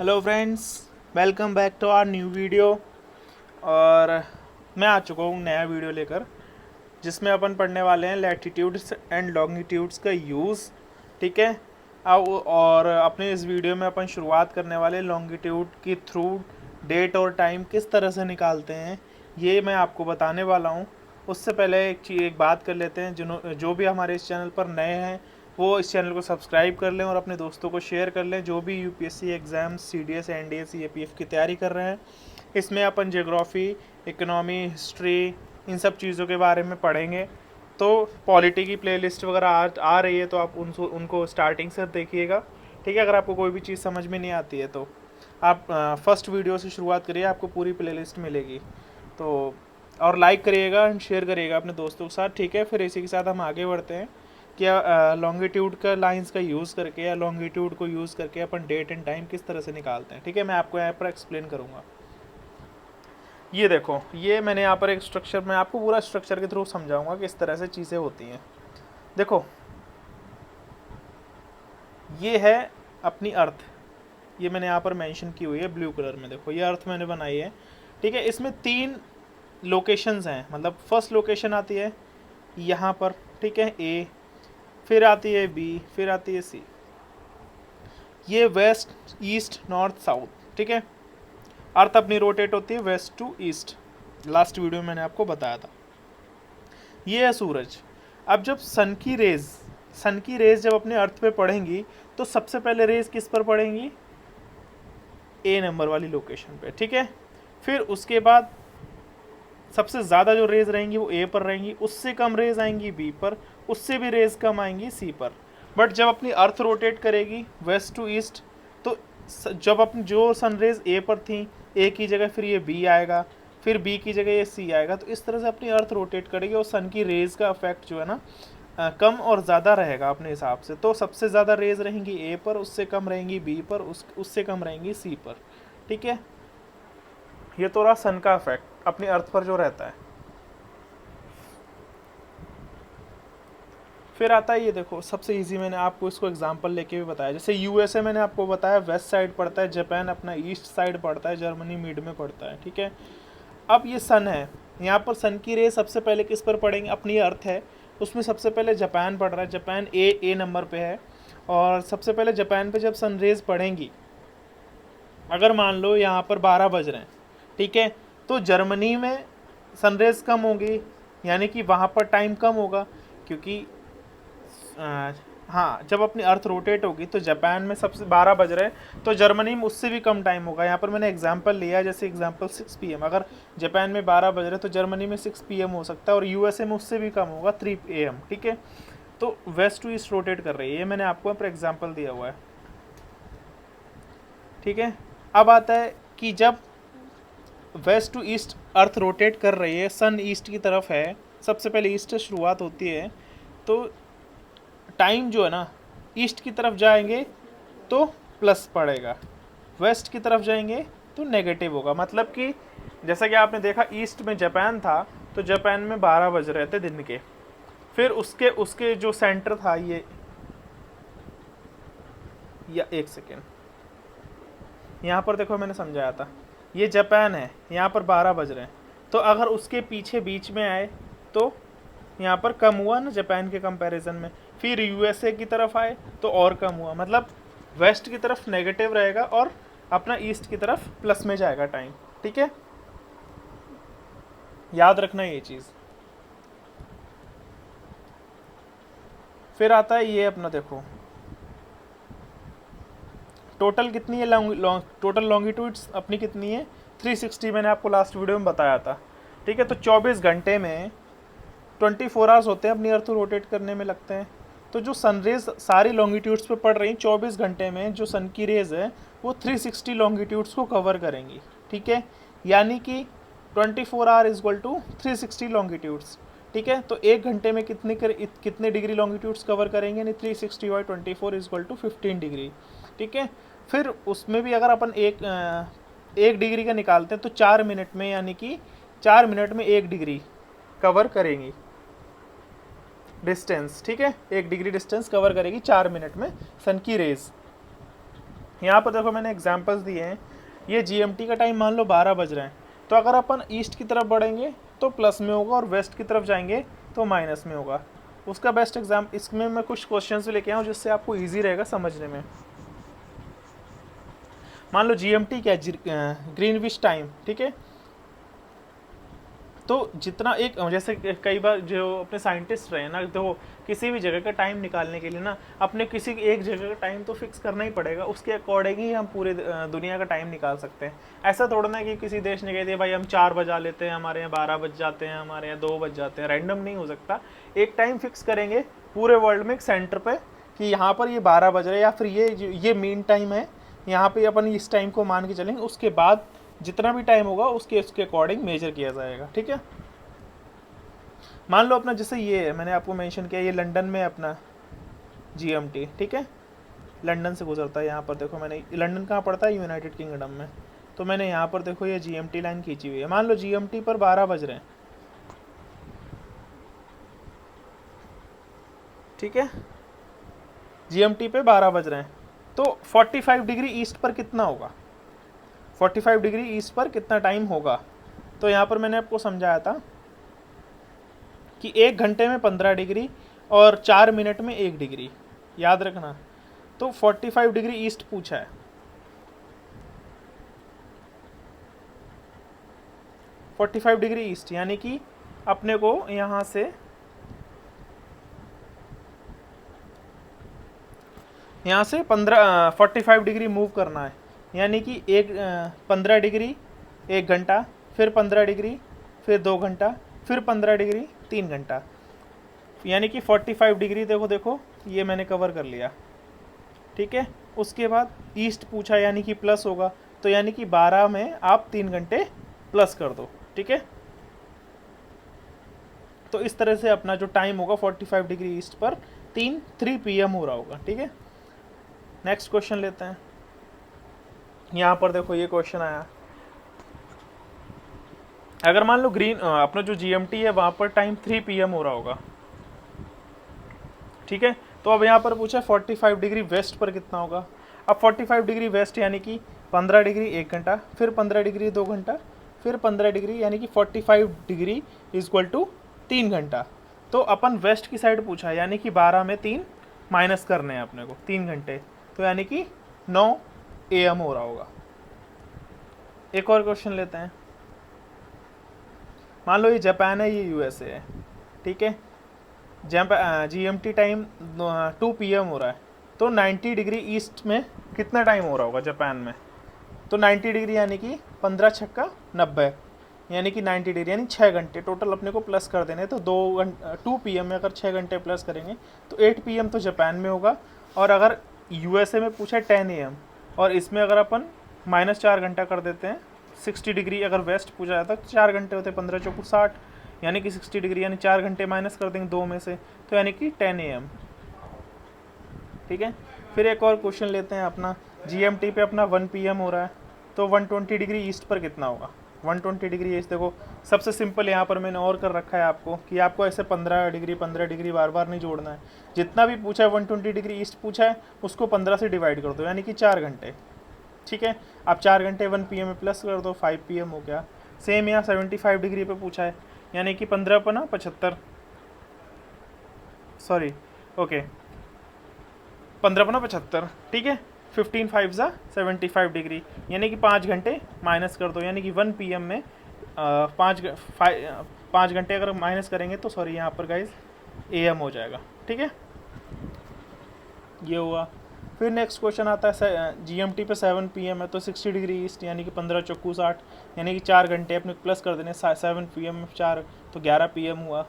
Hello friends, welcome back to our new video. और मैं आ चुका हूँ नया वीडियो लेकर, जिसमें अपन पढ़ने वाले हैं लैटिट्यूड्स एंड लॉन्गिट्यूड्स का यूज़। ठीक है। अब और अपने इस वीडियो में अपन शुरुआत करने वाले लॉन्गिट्यूड की थ्रू डेट और टाइम किस तरह से निकालते हैं, ये मैं आपको बताने वाला हूँ। उससे पहले एक बात कर लेते हैं, जो भी हमारे इस चैनल पर नए हैं वो इस चैनल को सब्सक्राइब कर लें और अपने दोस्तों को शेयर कर लें, जो भी UPSC exam, CDS, NDA, CAPF की तैयारी कर रहे हैं। इसमें अपन ज्योग्राफी, इकोनॉमी, हिस्ट्री, इन सब चीज़ों के बारे में पढ़ेंगे। तो पॉलिटी की प्लेलिस्ट वगैरह आ रही है, तो आप उनको स्टार्टिंग से देखिएगा। ठीक है। अगर आपको कोई भी चीज़ समझ में नहीं आती है तो आप फर्स्ट वीडियो से शुरुआत करिए, आपको पूरी प्लेलिस्ट मिलेगी। तो और लाइक करिएगा एंड शेयर करिएगा अपने दोस्तों के साथ। ठीक है। फिर इसी के साथ हम आगे बढ़ते हैं कि लॉन्गिट्यूड का लाइंस का यूज़ करके या लॉन्गिट्यूड को यूज़ करके अपन डेट एंड टाइम किस तरह से निकालते हैं। ठीक है। मैं आपको यहाँ पर एक्सप्लेन करूँगा। ये देखो, ये मैंने यहाँ पर एक स्ट्रक्चर, मैं आपको पूरा स्ट्रक्चर के थ्रू समझाऊंगा कि इस तरह से चीज़ें होती हैं। देखो, ये है अपनी अर्थ। ये मैंने यहाँ पर मेंशन की हुई है ब्लू कलर में। देखो, ये अर्थ मैंने बनाई है। ठीक है। इसमें 3 लोकेशंस हैं, मतलब फर्स्ट लोकेशन आती है यहाँ पर। ठीक है, ए, फिर आती है बी, फिर आती है सी। ये वेस्ट, ईस्ट, नॉर्थ, साउथ। ठीक है। अर्थ अपनी रोटेट होती है west to east. Last video में मैंने आपको बताया था। ये है सूरज। अब जब सन की रेज जब अपने अर्थ पे पड़ेंगी तो सबसे पहले रेज किस पर पड़ेंगी? ए नंबर वाली लोकेशन पे। ठीक है। फिर उसके बाद सबसे ज़्यादा जो रेज रहेंगी वो ए पर रहेंगी, उससे कम रेज आएंगी बी पर, उससे भी रेज कम आएंगी सी पर। बट जब अपनी अर्थ रोटेट करेगी वेस्ट टू ईस्ट, तो जब अपनी जो सनरेज ए पर थी, ए की जगह फिर ये बी आएगा, फिर बी की जगह ये सी आएगा। तो इस तरह से अपनी अर्थ रोटेट करेगी और सन की रेज का इफेक्ट जो है ना कम और ज़्यादा रहेगा अपने हिसाब से। तो सबसे ज़्यादा रेज रहेंगी ए पर, उससे कम रहेंगी बी पर, उससे कम रहेंगी सी पर। ठीक है। ये तो रहा सन का इफेक्ट अपनी अर्थ पर जो रहता है। फिर आता है, ये देखो सबसे इजी, मैंने आपको इसको एग्जांपल लेके भी बताया। जैसे यूएसए मैंने आपको बताया वेस्ट साइड पड़ता है, जापान अपना ईस्ट साइड पड़ता है, जर्मनी मिड में पड़ता है। ठीक है। अब ये सन है, यहाँ पर सन की रे सबसे पहले किस पर पड़ेंगे? अपनी अर्थ है, उसमें सबसे पहले जापान पड़ रहा है। जापान ए नंबर पे है, और सबसे पहले जापान पे जब सन रेज पड़ेंगी, अगर मान लो यहाँ पर 12 बज रहे हैं, ठीक है, तो जर्मनी में सनरेज कम होगी, यानी कि वहाँ पर टाइम कम होगा। क्योंकि हाँ, जब अपनी अर्थ रोटेट होगी तो जापान में सबसे 12 बज रहे हैं, तो जर्मनी में उससे भी कम टाइम होगा। यहाँ पर मैंने एग्जांपल लिया है, जैसे एग्जांपल 6 PM। अगर जापान में 12 बज रहे हैं तो जर्मनी में 6 PM हो सकता है, और यूएसए में उससे भी कम होगा, 3 AM। ठीक है। तो वेस्ट टू ईस्ट रोटेट कर रही है, ये मैंने आपको पर एग्जाम्पल दिया हुआ है। ठीक है। अब आता है कि जब west to east earth rotate कर रही है, सन ईस्ट की तरफ है, सबसे पहले ईस्ट से शुरुआत होती है, तो टाइम जो है ना, ईस्ट की तरफ जाएंगे तो प्लस पड़ेगा, वेस्ट की तरफ जाएंगे तो नेगेटिव होगा। मतलब कि जैसा कि आपने देखा, ईस्ट में जापान था तो जापान में 12 बज रहे थे दिन के। फिर उसके जो सेंटर था, ये या एक सेकेंड, यहाँ पर देखो मैंने समझाया था, ये जापान है, यहाँ पर 12 बज रहे हैं, तो अगर उसके पीछे बीच में आए तो यहाँ पर कम हुआ ना जापान के कंपैरिजन में। फिर यूएसए की तरफ आए तो और कम हुआ। मतलब वेस्ट की तरफ नेगेटिव रहेगा और अपना ईस्ट की तरफ प्लस में जाएगा टाइम। ठीक है। याद रखना ये चीज़। फिर आता है ये अपना, देखो टोटल कितनी है टोटल लॉन्गिट्यूड्स अपनी कितनी है? 360, मैंने आपको लास्ट वीडियो में बताया था। ठीक है। तो 24 घंटे में 24 आवर्स होते हैं अपनी अर्थ रोटेट करने में लगते हैं। तो जो सनरेज सारी लॉन्गिट्यूड्स पे पड़ रही हैं, 24 घंटे में जो सन की रेज है वो 360 लॉन्गिट्यूड्स को कवर करेंगी। ठीक है। यानी कि 24 hour is equal to 360 longitudes. ठीक है। तो एक घंटे में कितने डिग्री लॉन्गिट्यूड्स कवर करेंगे? यानी 360/24 इज इक्वल टू 15 डिग्री। ठीक है। फिर उसमें भी अगर अपन एक डिग्री का निकालते हैं तो 4 मिनट में, यानी कि 4 मिनट में 1 डिग्री कवर करेंगी डिस्टेंस। ठीक है। 1 डिग्री डिस्टेंस कवर करेगी 4 मिनट में सन की रेज। यहाँ पर देखो मैंने एग्जांपल्स दिए हैं। ये जीएमटी का टाइम मान लो 12 बज रहे हैं, तो अगर अपन ईस्ट की तरफ बढ़ेंगे तो प्लस में होगा और वेस्ट की तरफ जाएंगे तो माइनस में होगा। उसका बेस्ट एग्जाम इसमें मैं कुछ क्वेश्चंस भी लेके आया हूँ जिससे आपको ईजी रहेगा समझने में। मान लो जीएमटी क्या है, ग्रीनविच टाइम, ठीक है। तो जितना एक जैसे कई बार जो अपने साइंटिस्ट रहे ना, तो किसी भी जगह का टाइम निकालने के लिए ना अपने किसी एक जगह का टाइम तो फिक्स करना ही पड़ेगा, उसके अकॉर्डिंग ही हम पूरे दुनिया का टाइम निकाल सकते हैं। ऐसा थोड़ा ना कि किसी देश ने कह दिया भाई हम 4 बजा लेते हैं, हमारे यहाँ 12 बज जाते हैं, हमारे यहाँ 2 बज जाते हैं, रैंडम नहीं हो सकता। एक टाइम फिक्स करेंगे पूरे वर्ल्ड में एक सेंटर पे कि यहाँ पर ये 12 बज रहे हैं, या फिर ये मीन टाइम है, यहाँ पे अपन इस टाइम को मान के चलेंगे। उसके बाद जितना भी टाइम होगा उसके अकॉर्डिंग मेजर किया जाएगा, ठीक है। मान लो अपना जैसे ये मैंने आपको मेंशन किया, ये लंदन में अपना जीएमटी, ठीक है, लंदन से गुजरता है। यहाँ पर देखो मैंने, लंदन कहाँ पड़ता है, यूनाइटेड किंगडम में, तो मैंने यहाँ पर देखो ये जीएमटी लाइन खींची हुई है। मान लो जीएमटी पर 12 बज रहे हैं, ठीक है, जीएमटी पे 12 बज रहे हैं, तो 45 डिग्री ईस्ट पर कितना होगा, 45 डिग्री ईस्ट पर कितना टाइम होगा। तो यहाँ पर मैंने आपको समझाया था कि 1 घंटे में 15 डिग्री और 4 मिनट में 1 डिग्री, याद रखना। तो 45 डिग्री ईस्ट पूछा है, 45 डिग्री ईस्ट, यानी कि अपने को यहाँ से 45 डिग्री मूव करना है, यानी कि 15 डिग्री 1 घंटा, फिर 15 डिग्री, फिर 2 घंटा, फिर 15 डिग्री 3 घंटा, यानी कि 45 डिग्री देखो ये मैंने कवर कर लिया, ठीक है। उसके बाद ईस्ट पूछा यानी कि प्लस होगा, तो यानी कि 12 में आप 3 घंटे प्लस कर दो, ठीक है। तो इस तरह से अपना जो टाइम होगा 45 डिग्री ईस्ट पर 3 PM हो रहा होगा, ठीक है। नेक्स्ट क्वेश्चन लेते हैं। यहाँ पर देखो ये क्वेश्चन आया, अगर मान लो अपना जो जीएमटी है वहाँ पर टाइम 3 PM हो रहा होगा, ठीक है। तो अब यहाँ पर पूछा 45 डिग्री वेस्ट पर कितना होगा। अब 45 डिग्री वेस्ट यानी कि 15 डिग्री 1 घंटा, फिर 15 डिग्री 2 घंटा, फिर 15 डिग्री, यानी कि 45 डिग्री इक्वल टू 3 घंटा। तो अपन वेस्ट की साइड पूछा है, यानी कि 12 में 3 माइनस करने हैं अपने को, 3 घंटे, तो यानी कि 9 AM हो रहा होगा। एक और क्वेश्चन लेते हैं। मान लो ये जापान है, ये यूएसए है, ठीक है। जीएमटी टाइम 2 PM हो रहा है, तो 90 डिग्री ईस्ट में कितना टाइम हो रहा होगा जापान में। तो 90 डिग्री यानी कि 15 छक्का 90, यानी कि 90 डिग्री यानी 6 घंटे टोटल अपने को प्लस कर देने। तो 2 PM में अगर 6 घंटे प्लस करेंगे तो 8 PM तो जापान में होगा। और अगर यूएसए में पूछा 10 AM, और इसमें अगर अपन -4 घंटा कर देते हैं, 60 डिग्री अगर वेस्ट पूछा जाता तो 4 घंटे होते, 15 चौको 60, यानी कि 60 डिग्री यानी 4 घंटे माइनस कर देंगे 2 में से, तो यानी कि 10 AM, ठीक है। फिर एक और क्वेश्चन लेते हैं अपना, जीएमटी पे अपना 1 PM हो रहा है, तो 120 डिग्री ईस्ट पर कितना होगा। 120 डिग्री ईस्ट देखो सबसे सिंपल यहाँ पर मैंने और कर रखा है आपको कि आपको ऐसे 15 डिग्री बार बार नहीं जोड़ना है। जितना भी पूछा है 120 डिग्री ईस्ट पूछा है उसको 15 से डिवाइड कर दो, यानी कि 4 घंटे, ठीक है। आप 4 घंटे 1 PM में प्लस कर दो, 5 PM हो गया। सेम यहाँ 75 डिग्री पे पूछा है, यानी कि 15 पना 75, सॉरी ओके 15 पना 75, ठीक है। 15 5 75 डिग्री, यानी कि 5 घंटे माइनस कर दो, यानी कि 1 PM में 5 घंटे अगर माइनस करेंगे तो सॉरी यहाँ पर गाइज AM हो जाएगा, ठीक है। ये हुआ। फिर नेक्स्ट क्वेश्चन आता है जीएमटी पे 7 PM है, तो 60 डिग्री ईस्ट यानी कि 15 चौको 60, यानी कि 4 घंटे अपने प्लस कर देने, 7 PM में 4 तो 11 PM हुआ।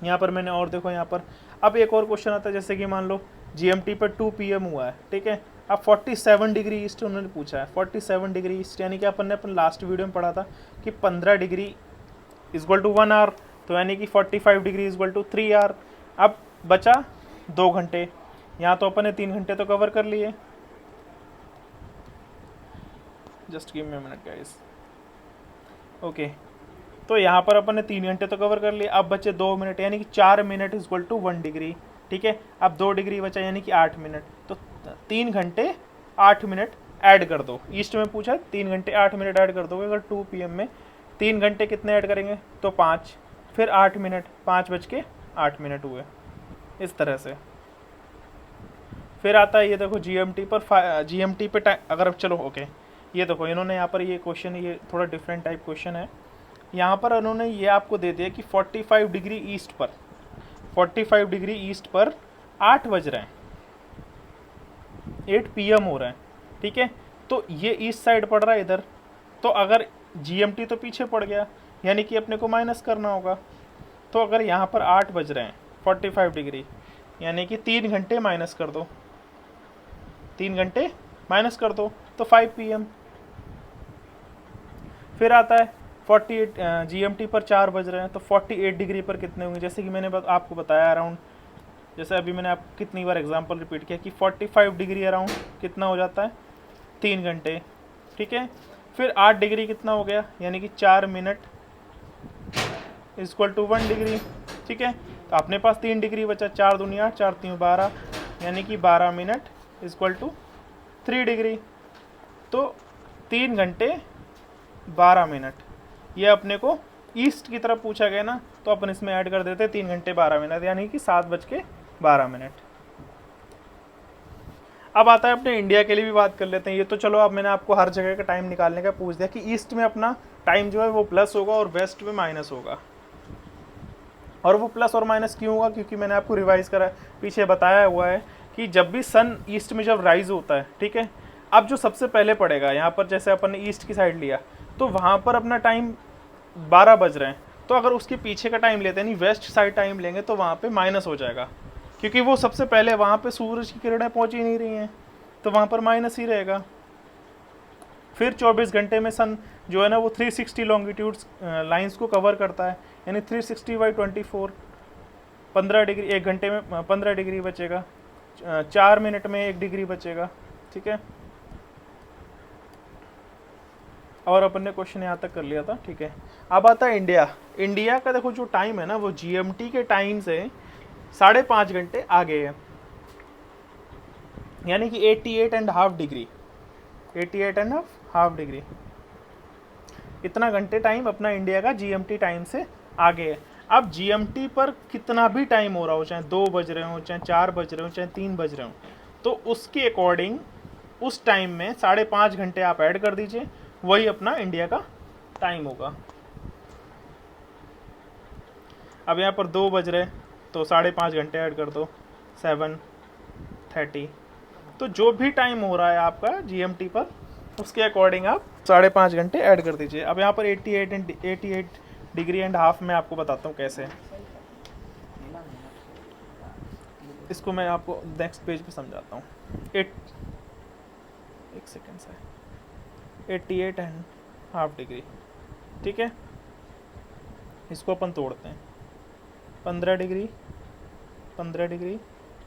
यहाँ पर मैंने और देखो यहाँ पर अब एक और क्वेश्चन आता है, जैसे कि मान लो जीएमटी पर 2 PM हुआ है, ठीक है। अब 47 डिग्री ईस्ट उन्होंने पूछा है, 47 डिग्री ईस्ट यानी कि अपन ने अपन लास्ट वीडियो में पढ़ा था कि 15 डिग्री इक्वल टू 1 आवर, तो यानी कि 45 डिग्री इक्वल टू 3 आवर। अब बचा 2 घंटे, यहाँ तो अपन ने 3 घंटे तो कवर कर लिए, just give me a minute guys, okay. तो यहाँ पर अपन ने 3 घंटे तो कवर कर लिए, अब बचे 2 मिनट, यानी कि 4 मिनट इक्वल टू 1 डिग्री, ठीक है। अब 2 डिग्री बचा यानी कि 8 मिनट, तो 3 घंटे 8 मिनट ऐड कर दो। ईस्ट में पूछा 3 घंटे 8 मिनट ऐड कर दोगे। अगर 2 PM में 3 घंटे कितने ऐड करेंगे तो 5, फिर 8 मिनट, 5:08 हुए, इस तरह से। फिर आता है ये देखो GMT पर, GMT पे टाइम अगर चलो ओके, ये देखो इन्होंने यहाँ पर ये क्वेश्चन, ये थोड़ा डिफरेंट टाइप क्वेश्चन है। यहाँ पर उन्होंने ये आपको दे दिया कि 45 डिग्री ईस्ट पर, 45 डिग्री ईस्ट पर 8 बज रहे हैं, 8 PM हो रहा है, ठीक है। तो ये ईस्ट साइड पड़ रहा है इधर, तो अगर GMT तो पीछे पड़ गया, यानी कि अपने को माइनस करना होगा। तो अगर यहाँ पर 8 बज रहे हैं 45 डिग्री, यानी कि 3 घंटे माइनस कर दो, 3 घंटे माइनस कर दो तो 5 PM। फिर आता है 48 GMT पर 4 बज रहे हैं, तो 48 डिग्री पर कितने होंगे। जैसे कि मैंने आपको बताया अराउंड, जैसे अभी मैंने आपको कितनी बार एग्जांपल रिपीट किया कि 45 डिग्री अराउंड कितना हो जाता है 3 घंटे, ठीक है। फिर 8 डिग्री कितना हो गया, यानी कि 4 मिनट इक्वल टू 1 डिग्री, ठीक है। तो अपने पास 3 डिग्री बचा, 4 दूनी 8, 4 3 12, यानी कि 12 मिनट इक्वल टू 3 डिग्री। तो 3 घंटे 12 मिनट, ये अपने को ईस्ट की तरफ पूछा गया ना, तो अपन इसमें ऐड कर देते 3 घंटे 12 मिनट, यानी कि 7:12। अब आता है अपने इंडिया के लिए भी बात कर लेते हैं। ये तो चलो अब मैंने आपको हर जगह का टाइम निकालने का पूछ दिया कि ईस्ट में अपना टाइम जो है वो प्लस होगा और वेस्ट में माइनस होगा। और वो प्लस और माइनस क्यों होगा, क्योंकि मैंने आपको रिवाइज करा पीछे बताया हुआ है कि जब भी सन ईस्ट में जब राइज होता है, ठीक है, अब जो सबसे पहले पड़ेगा यहाँ पर, जैसे अपन ने ईस्ट की साइड लिया तो वहाँ पर अपना टाइम 12 बज रहे हैं, तो अगर उसके पीछे का टाइम लेते हैं, नहीं वेस्ट साइड टाइम लेंगे, तो वहाँ पे माइनस हो जाएगा, क्योंकि वो सबसे पहले वहाँ पे सूरज की किरणें पहुँच ही नहीं रही हैं, तो वहाँ पर माइनस ही रहेगा। फिर 24 घंटे में सन जो है ना वो 360 लॉन्गिट्यूड्स लाइंस को कवर करता है, यानी 360/24, 15 डिग्री, 1 घंटे में 15 डिग्री बचेगा, 4 मिनट में 1 डिग्री बचेगा, ठीक है। और अपन ने क्वेश्चन यहाँ तक कर लिया था, ठीक है। अब आता है इंडिया। इंडिया का देखो जो टाइम है ना वो GMT के टाइम से 5.5 घंटे आगे है, यानी कि 88.5 डिग्री, 88.5 डिग्री, इतना घंटे टाइम अपना इंडिया का GMT टाइम से आगे है। अब GMT पर कितना भी टाइम हो रहा हो, चाहे 2 बज रहे हो, चाहे 4 बज रहे हो, चाहे 3 बज रहे हो, तो उसके अकॉर्डिंग उस टाइम में 5.5 घंटे आप ऐड कर दीजिए, वही अपना इंडिया का टाइम होगा। अब यहाँ पर 2 बज रहे तो 5.5 घंटे ऐड कर दो, 7:30। तो जो भी टाइम हो रहा है आपका GMT पर, उसके अकॉर्डिंग आप 5.5 घंटे ऐड कर दीजिए। अब यहाँ पर 88 डिग्री एंड हाफ में आपको बताता हूँ कैसे। इसको मैं आपको नेक्स्ट पेज पे समझाता हूँ। एक सेकेंड से 88.5 डिग्री, ठीक है। इसको अपन तोड़ते हैं, 15 degree 15 degree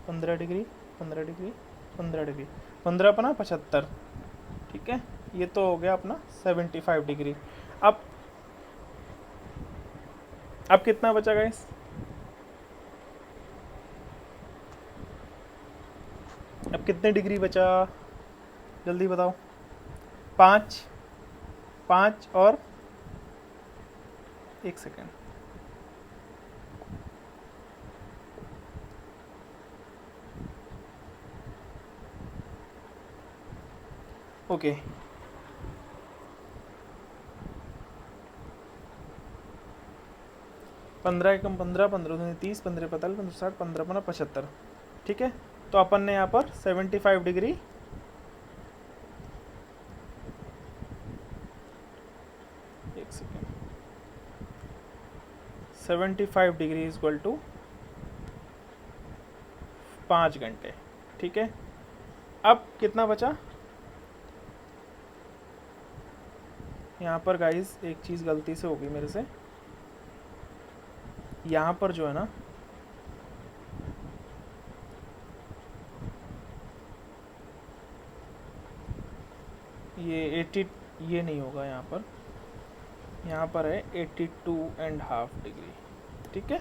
15 degree 15 degree 15 degree, 15 अपना 75, ठीक है। ये तो हो गया अपना 75 डिग्री। अब कितना बचा गाइस, अब कितने डिग्री बचा, जल्दी बताओ। 5 और 1 सेकेंड, ओके। 15 एकम 15, 15 दूनी 30, 15 45, 15 60, 15 अपना 75, ठीक है। तो अपन ने यहाँ पर 75 डिग्री, एक सेकेंड, 75 डिग्री इक्वल टू 5 घंटे, ठीक है। अब कितना बचा, यहाँ पर गाइस एक चीज़ गलती से हो गई मेरे से, यहाँ पर जो है ना ये 80, ये नहीं होगा यहाँ पर है 82.5 डिग्री, ठीक है।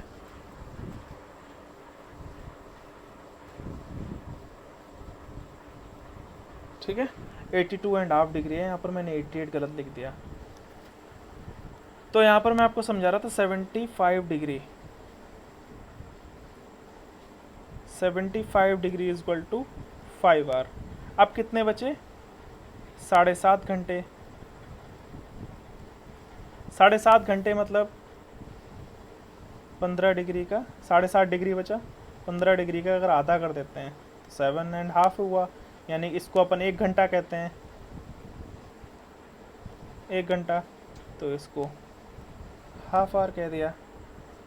ठीक है, 82.5 डिग्री है, यहाँ पर मैंने 88 गलत लिख दिया। तो यहाँ पर मैं आपको समझा रहा था 75 degree, 75 degree is equal to 5 hour. अब कितने बचे? 7.5 घंटे। 7.5 घंटे मतलब 15 डिग्री का 7.5 डिग्री बचा, 15 डिग्री का अगर आधा कर देते हैं तो 7.5 हुआ, यानी इसको अपन 1 घंटा कहते हैं, 1 घंटा, तो इसको हाफ आवर कह दिया।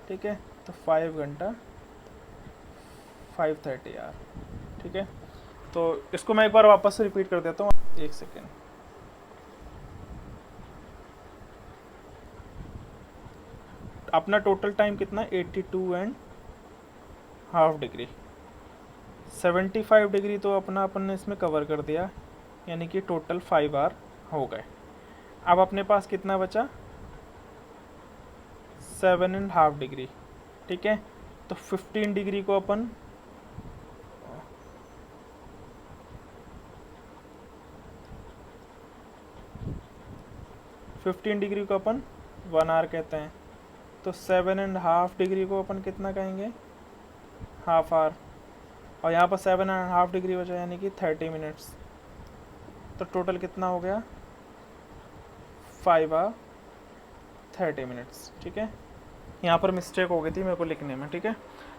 ठीक है, तो 5 घंटा 5:30 आवर। ठीक है, तो इसको मैं एक बार वापस से रिपीट कर देता हूँ, 1 सेकेंड। अपना टोटल टाइम कितना? 82.5 डिग्री। 75 डिग्री तो अपना अपन ने इसमें कवर कर दिया, यानी कि टोटल 5 आवर हो गए। अब अपने पास कितना बचा? 7.5 डिग्री। ठीक है, तो 15 डिग्री को अपन 15 डिग्री को अपन 1 आवर कहते हैं, तो 7.5 डिग्री को अपन कितना कहेंगे? Half hour. और यहाँ पर 7.5 डिग्री बचा, यानी कि 30 मिनट्स। तो टोटल कितना हो गया? 5 आवर 30 मिनट्स। ठीक है, यहाँ पर मिस्टेक हो गई थी मेरे को लिखने में। ठीक है,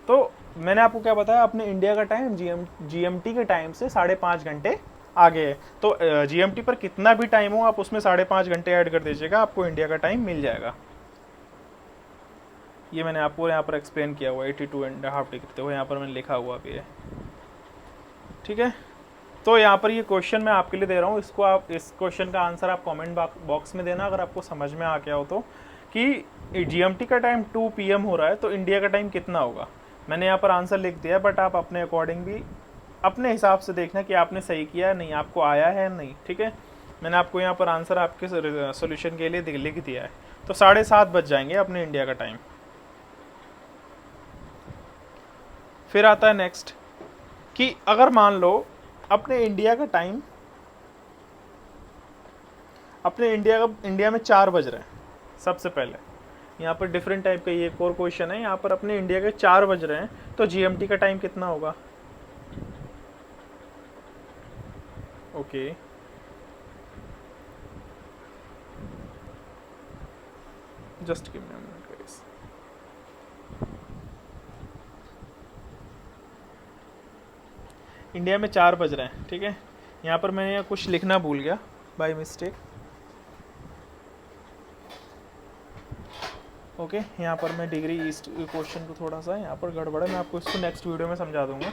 तो मैंने आपको क्या बताया, अपने इंडिया का टाइम GMT के टाइम से 5.5 घंटे आगे है। तो GMT पर कितना भी टाइम हो, आप उसमें 5.5 घंटे ऐड कर दीजिएगा, आपको इंडिया का टाइम मिल जाएगा। ये मैंने आपको यहाँ पर एक्सप्लेन किया हुआ, 82.5 डिग्री, तो यहाँ पर मैंने लिखा हुआ भी है। ठीक है, तो यहाँ पर ये क्वेश्चन मैं आपके लिए दे रहा हूँ, इसको आप, इस क्वेश्चन का आंसर आप कमेंट बॉक्स में देना अगर आपको समझ में आ गया हो तो, कि GMT का टाइम 2 PM हो रहा है, तो इंडिया का टाइम कितना होगा। मैंने यहाँ पर आंसर लिख दिया, बट आप अपने अकॉर्डिंग भी अपने हिसाब से देखना कि आपने सही किया है नहीं, आपको आया है नहीं। ठीक है, मैंने आपको यहाँ पर आंसर आपके सोल्यूशन के लिए लिख दिया है। तो 7:30 बज जाएंगे अपने इंडिया का टाइम। फिर आता है नेक्स्ट, कि अगर मान लो अपने इंडिया का टाइम, अपने इंडिया में 4 बज रहे हैं। सबसे पहले यहाँ पर डिफरेंट टाइप का ये एक और क्वेश्चन है, यहाँ पर अपने इंडिया के 4 बज रहे हैं, तो GMT का टाइम कितना होगा? Okay, just give me a minute guys. India में 4 बज रहे हैं। ठीक है, यहाँ पर मैंने यहाँ कुछ लिखना भूल गया बाय मिस्टेक। ओके, यहाँ पर मैं डिग्री ईस्ट क्वेश्चन को थोड़ा सा यहाँ पर गड़बड़ है, मैं आपको इसको नेक्स्ट वीडियो में समझा दूंगा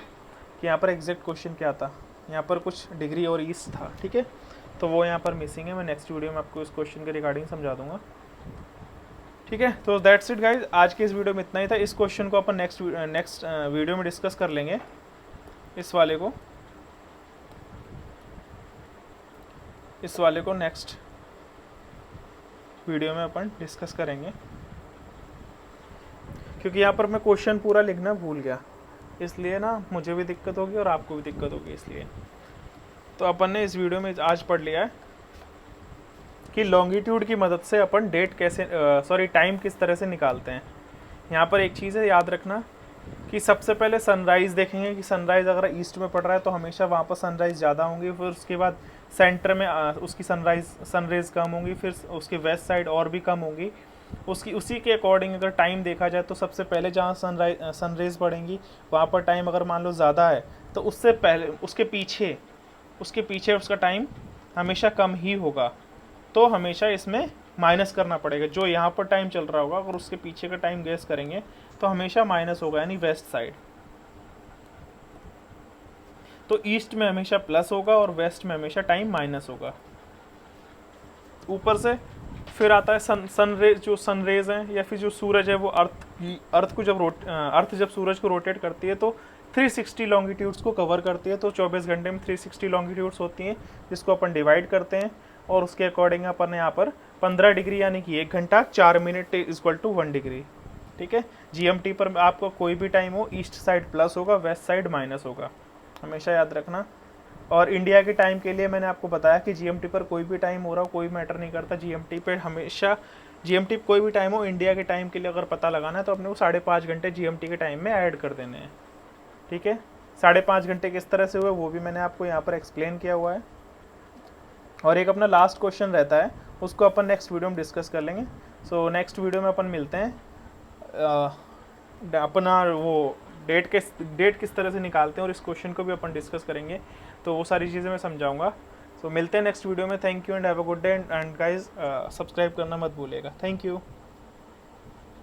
कि यहाँ पर एग्जैक्ट क्वेश्चन क्या था। यहाँ पर कुछ डिग्री और ईस्ट था। ठीक है, तो वो यहाँ पर मिसिंग है, मैं नेक्स्ट वीडियो में आपको इस क्वेश्चन के रिगार्डिंग समझा दूंगा। ठीक है, तो दैट्स इट गाइज, आज के इस वीडियो में इतना ही था। इस क्वेश्चन को अपन नेक्स्ट वीडियो में डिस्कस कर लेंगे, इस वाले को नेक्स्ट वीडियो में अपन डिस्कस करेंगे, क्योंकि यहाँ पर मैं क्वेश्चन पूरा लिखना भूल गया, इसलिए ना मुझे भी दिक्कत होगी और आपको भी दिक्कत होगी, इसलिए। तो अपन ने इस वीडियो में आज पढ़ लिया है कि लॉन्गिट्यूड की मदद से अपन डेट कैसे टाइम किस तरह से निकालते हैं। यहाँ पर एक चीज़ है याद रखना कि सबसे पहले सनराइज़ देखेंगे कि सनराइज़ अगर ईस्ट में पड़ रहा है तो हमेशा वहाँ पर सनराइज़ ज़्यादा होंगी, फिर उसके बाद सेंटर में उसकी सनरेज़ कम होंगी, फिर उसके वेस्ट साइड और भी कम होंगी। उसी के अकॉर्डिंग अगर टाइम देखा जाए तो सबसे पहले जहाँ सनरेज़ पड़ेंगी वहाँ पर टाइम अगर मान लो ज़्यादा है, तो उससे पहले उसके पीछे उसका टाइम हमेशा कम ही होगा। तो हमेशा इसमें माइनस करना पड़ेगा, जो यहाँ पर टाइम चल रहा होगा अगर उसके पीछे का टाइम गेस करेंगे तो हमेशा माइनस होगा, यानी वेस्ट साइड। तो ईस्ट में हमेशा प्लस होगा और वेस्ट में हमेशा टाइम माइनस होगा। ऊपर से फिर आता है सनरेज, जो सनरेज हैं या फिर जो सूरज है वो अर्थ जब सूरज को रोटेट करती है तो 360 लॉन्गिट्यूड्स को कवर करती है। तो 24 घंटे में 360 लॉन्गिट्यूड्स होती हैं, जिसको अपन डिवाइड करते हैं, और उसके अकॉर्डिंग अपन यहाँ पर 15 डिग्री यानी कि 1 घंटा 4 मिनट इक्वल टू 1 डिग्री। ठीक है, GMT पर आपको कोई भी टाइम हो, ईस्ट साइड प्लस होगा, वेस्ट साइड माइनस होगा, हमेशा याद रखना। और इंडिया के टाइम के लिए मैंने आपको बताया कि जीएमटी पर कोई भी टाइम हो रहा हो, कोई मैटर नहीं करता। जीएमटी पे हमेशा, जीएमटी कोई भी टाइम हो, इंडिया के टाइम के लिए अगर पता लगाना है तो अपने को 5.5 घंटे जीएमटी के टाइम में ऐड कर देने हैं। ठीक है, 5.5 घंटे किस तरह से हुए वो भी मैंने आपको यहाँ पर एक्सप्लेन किया हुआ है। और एक अपना लास्ट क्वेश्चन रहता है, उसको अपन नेक्स्ट वीडियो में डिस्कस कर लेंगे। सो नेक्स्ट वीडियो में अपन मिलते हैं। अपना वो डेट किस तरह से निकालते हैं और इस क्वेश्चन को भी अपन डिस्कस करेंगे, तो वो सारी चीज़ें मैं समझाऊंगा। सो मिलते हैं नेक्स्ट वीडियो में। Thank you and have a good day and guys subscribe करना मत भूलिएगा। Thank you.